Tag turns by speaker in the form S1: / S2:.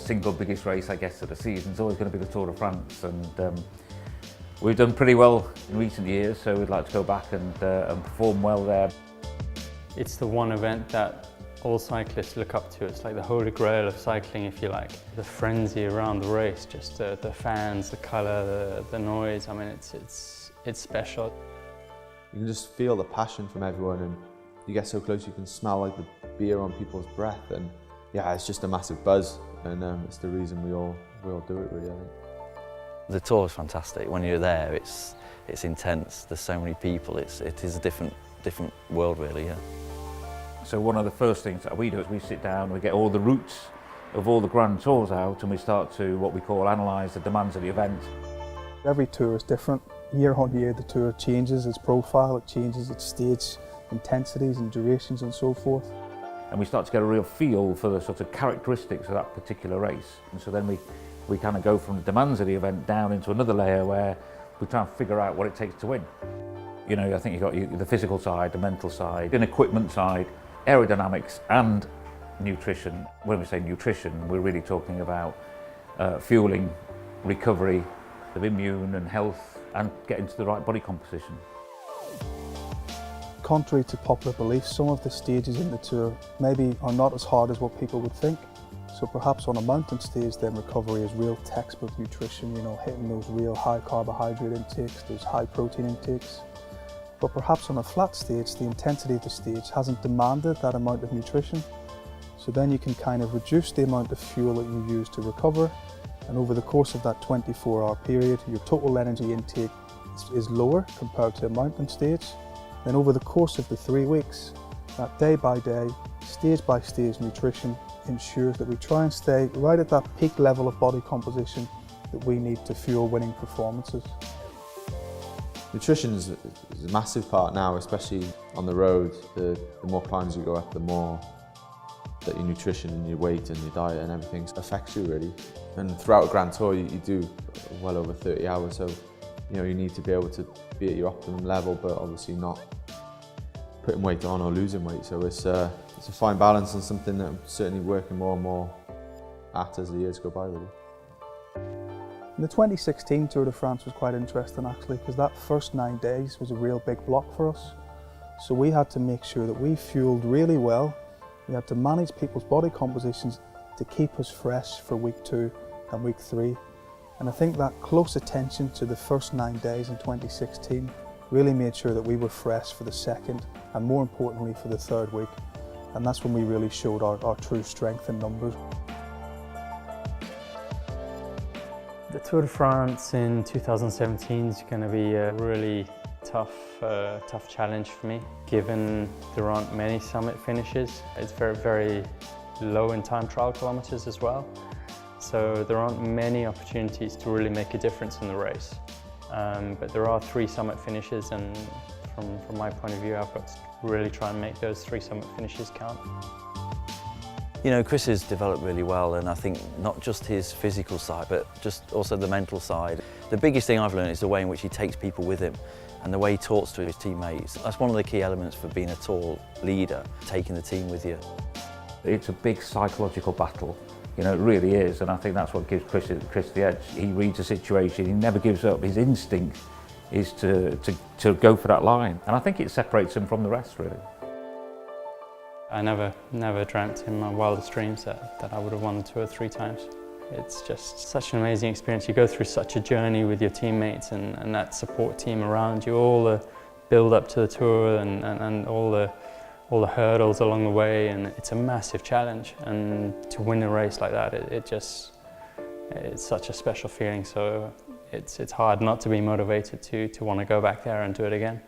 S1: single biggest race, I guess, of the season is always going to be the Tour de France, and we've done pretty well in recent years, so we'd like to go back and perform well there.
S2: It's the one event that all cyclists look up to. It's like the holy grail of cycling, if you like. The frenzy around the race, just the fans, the colour, the noise. I mean, it's special.
S3: You can just feel the passion from everyone, and you get so close you can smell like the beer on people's breath, and yeah, it's just a massive buzz, and it's the reason we all do it, really, I think.
S4: The tour is fantastic. When you're there, it's intense. There's so many people. It is a different world, really. Yeah.
S1: So one of the first things that we do is we sit down, we get all the routes of all the Grand Tours out, and we start to what we call analyse the demands of the event.
S5: Every tour is different. Year on year the tour changes its profile, it changes its stage intensities and durations and so forth.
S1: And we start to get a real feel for the sort of characteristics of that particular race. And so then we kind of go from the demands of the event down into another layer where we try and figure out what it takes to win. You know, I think you've got the physical side, the mental side, an equipment side, aerodynamics and nutrition. When we say nutrition, we're really talking about fueling, recovery, of immune and health, and getting to the right body composition.
S5: Contrary to popular belief, some of the stages in the tour maybe are not as hard as what people would think. So perhaps on a mountain stage then recovery is real textbook nutrition, you know, hitting those real high carbohydrate intakes, those high protein intakes. But perhaps on a flat stage, the intensity of the stage hasn't demanded that amount of nutrition. So then you can kind of reduce the amount of fuel that you use to recover, and over the course of that 24-hour period, your total energy intake is lower compared to a mountain stage. Then over the course of the 3 weeks, that day by day, stage by stage nutrition ensures that we try and stay right at that peak level of body composition that we need to fuel winning performances.
S3: Nutrition is a massive part now, especially on the road. The more climbs you go up, the more that your nutrition and your weight and your diet and everything affects you, really. And throughout a Grand Tour, you do well over 30 hours, so you know you need to be able to be at your optimum level, but obviously not putting weight on or losing weight. So it's a fine balance, and something that I'm certainly working more and more at as the years go by, really.
S5: The 2016 Tour de France was quite interesting actually, because that first 9 days was a real big block for us. So we had to make sure that we fueled really well. We had to manage people's body compositions to keep us fresh for week 2 and week 3. And I think that close attention to the first 9 days in 2016 really made sure that we were fresh for the second and more importantly for the 3rd week. And that's when we really showed our true strength in numbers.
S2: The Tour de France in 2017 is going to be a really tough challenge for me, given there aren't many summit finishes. It's very, very low in time trial kilometers as well. So there aren't many opportunities to really make a difference in the race. But there are 3 summit finishes, and from my point of view, I've got to really try and make those 3 summit finishes count.
S4: You know, Chris has developed really well, and I think not just his physical side, but just also the mental side. The biggest thing I've learned is the way in which he takes people with him and the way he talks to his teammates. That's one of the key elements for being a tour leader, taking the team with you.
S1: It's a big psychological battle, you know, it really is, and I think that's what gives Chris the edge. He reads a situation, he never gives up. His instinct is to go for that line, and I think it separates him from the rest, really.
S2: I never dreamt in my wildest dreams that I would have won the Tour 3 times. It's just such an amazing experience. You go through such a journey with your teammates and that support team around you, all the build up to the Tour and all the hurdles along the way, and it's a massive challenge. And to win a race like that, it's such a special feeling. So it's hard not to be motivated to want to go back there and do it again.